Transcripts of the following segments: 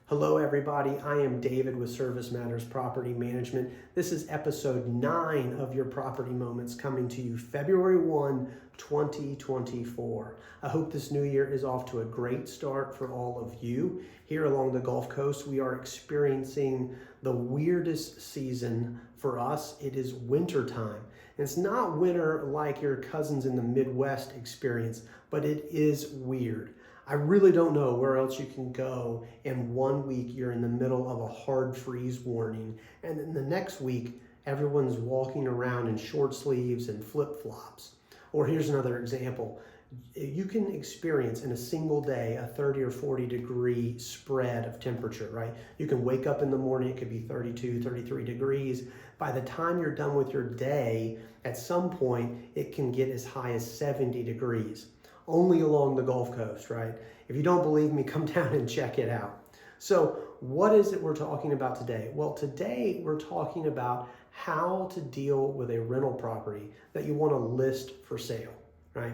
Hello everybody, I am David with Service Matters Property Management. This is episode 9 of your Property Moments coming to you February 1, 2024. I hope this new year is off to a great start for all of you. Here along the Gulf Coast, we are experiencing the weirdest season for us. It is winter time. And it's not winter like your cousins in the Midwest experience, but it is weird. I really don't know where else you can go in 1 week you're in the middle of a hard freeze warning, and then the next week everyone's walking around in short sleeves and flip-flops. Or here's another example. You can experience in a single day a 30 or 40 degree spread of temperature, right? You can wake up in the morning, it could be 32, 33 degrees. By the time you're done with your day, at some point, it can get as high as 70 degrees. Only along the Gulf Coast, right? If you don't believe me, come down and check it out. So what is it we're talking about today? Well, today we're talking about how to deal with a rental property that you want to list for sale, right?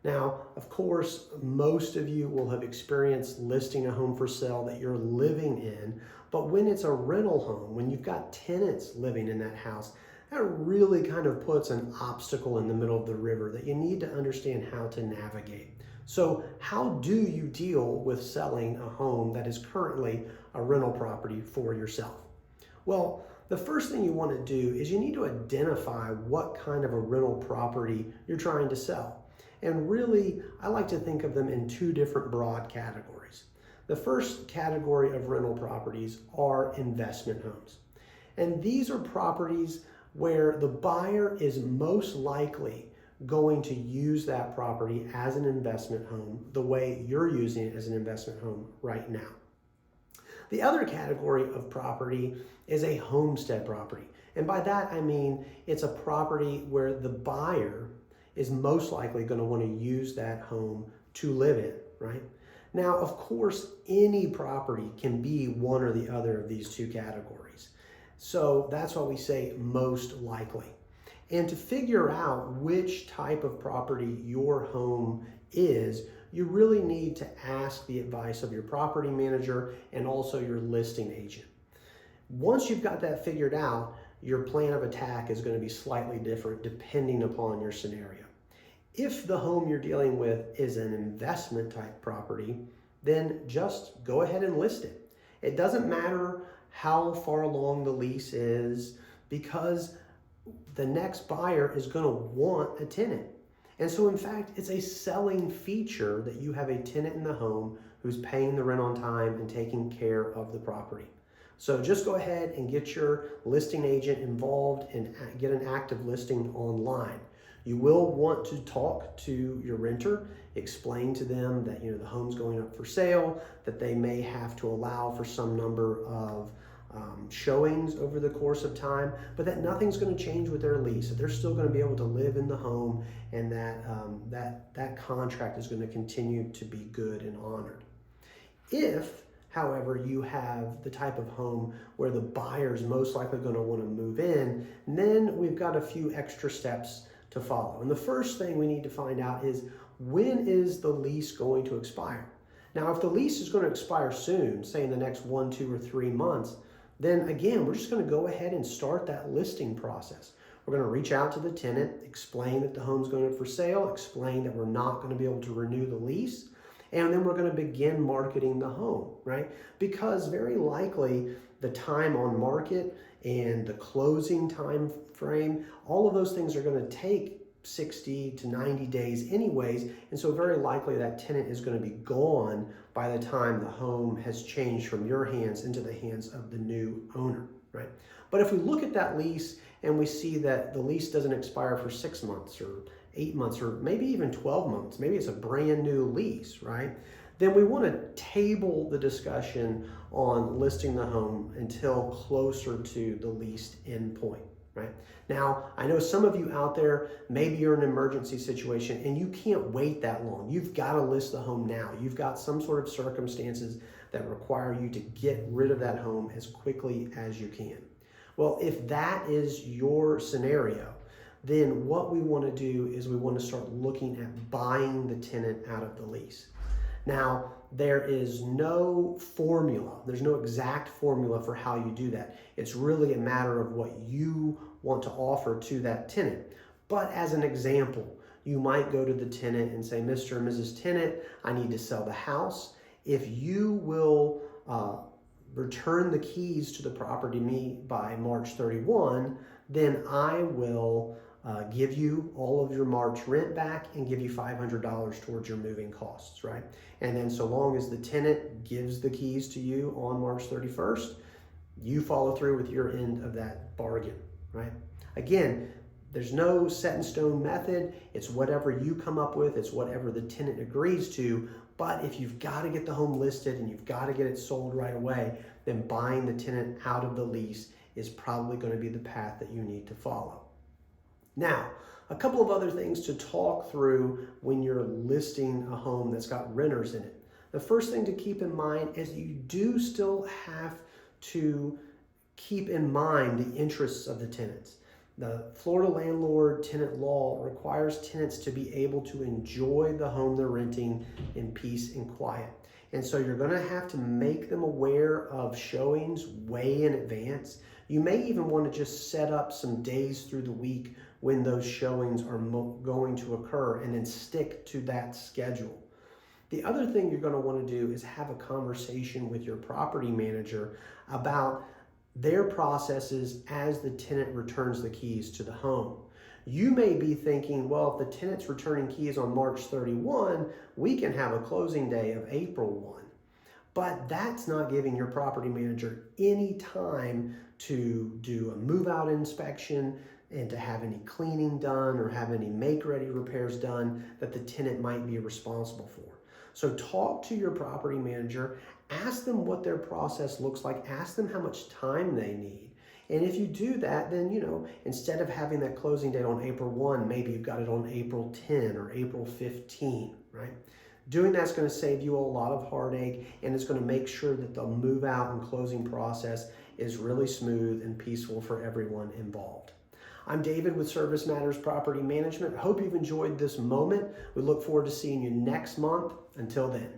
Now, of course, most of you will have experienced listing a home for sale that you're living in, but when it's a rental home, when you've got tenants living in that house, that really kind of puts an obstacle in the middle of the river that you need to understand how to navigate. So how do you deal with selling a home that is currently a rental property for yourself? Well, the first thing you want to do is you need to identify what kind of a rental property you're trying to sell. And really, I like to think of them in two different broad categories. The first category of rental properties are investment homes. And these are properties where the buyer is most likely going to use that property as an investment home the way you're using it as an investment home right now. The other category of property is a homestead property. And by that I mean it's a property where the buyer is most likely going to want to use that home to live in, right? Now, of course, any property can be one or the other of these two categories. So that's why we say most likely. And to figure out which type of property your home is, you really need to ask the advice of your property manager and also your listing agent. Once you've got that figured out, your plan of attack is going to be slightly different depending upon your scenario. If the home you're dealing with is an investment type property, then just go ahead and list it. It doesn't matter how far along the lease is, because the next buyer is going to want a tenant. And so in fact, it's a selling feature that you have a tenant in the home who's paying the rent on time and taking care of the property. So just go ahead and get your listing agent involved and get an active listing online. You will want to talk to your renter, explain to them that the home's going up for sale, that they may have to allow for some number of showings over the course of time, but that nothing's going to change with their lease, that they're still going to be able to live in the home, and that that contract is going to continue to be good and honored. If, however, you have the type of home where the buyer is most likely going to want to move in, then we've got a few extra steps to follow. And the first thing we need to find out is, when is the lease going to expire? Now, if the lease is going to expire soon, say in the next 1, 2, or 3 months, then again, we're just going to go ahead and start that listing process. We're going to reach out to the tenant, explain that the home's going up for sale, explain that we're not going to be able to renew the lease, and then we're going to begin marketing the home, right? Because very likely the time on market and the closing time frame, all of those things are going to take 60 to 90 days anyways, and so very likely that tenant is going to be gone by the time the home has changed from your hands into the hands of the new owner, right? But if we look at that lease and we see that the lease doesn't expire for 6 months or 8 months or maybe even 12 months, maybe it's a brand new lease, right? Then we want to table the discussion on listing the home until closer to the leased end point. Right? Now, I know some of you out there, maybe you're in an emergency situation and you can't wait that long. You've got to list the home now. You've got some sort of circumstances that require you to get rid of that home as quickly as you can. Well, if that is your scenario, then what we want to do is we want to start looking at buying the tenant out of the lease. Now, there is no formula. There's no exact formula for how you do that. It's really a matter of what you want to offer to that tenant. But as an example, you might go to the tenant and say, Mr. and Mrs. Tenant, I need to sell the house. If you will return the keys to the property to me by March 31, then I will give you all of your March rent back and give you $500 towards your moving costs, right? And then so long as the tenant gives the keys to you on March 31st, you follow through with your end of that bargain, right? Again, there's no set in stone method. It's whatever you come up with. It's whatever the tenant agrees to. But if you've got to get the home listed and you've got to get it sold right away, then buying the tenant out of the lease is probably going to be the path that you need to follow. Now, a couple of other things to talk through when you're listing a home that's got renters in it. The first thing to keep in mind is you do still have to keep in mind the interests of the tenants. The Florida landlord-tenant law requires tenants to be able to enjoy the home they're renting in peace and quiet. And so you're going to have to make them aware of showings way in advance. You may even want to just set up some days through the week when those showings are going to occur and then stick to that schedule. The other thing you're going to want to do is have a conversation with your property manager about their processes as the tenant returns the keys to the home. You may be thinking, well, if the tenant's returning keys on March 31, we can have a closing day of April 1. But that's not giving your property manager any time to do a move-out inspection and to have any cleaning done or have any make-ready repairs done that the tenant might be responsible for. So talk to your property manager, ask them what their process looks like, ask them how much time they need. And if you do that, then, instead of having that closing date on April 1, maybe you've got it on April 10 or April 15, right? Doing that's going to save you a lot of heartache, and it's going to make sure that the move out and closing process is really smooth and peaceful for everyone involved. I'm David with Service Matters Property Management. I hope you've enjoyed this moment. We look forward to seeing you next month. Until then.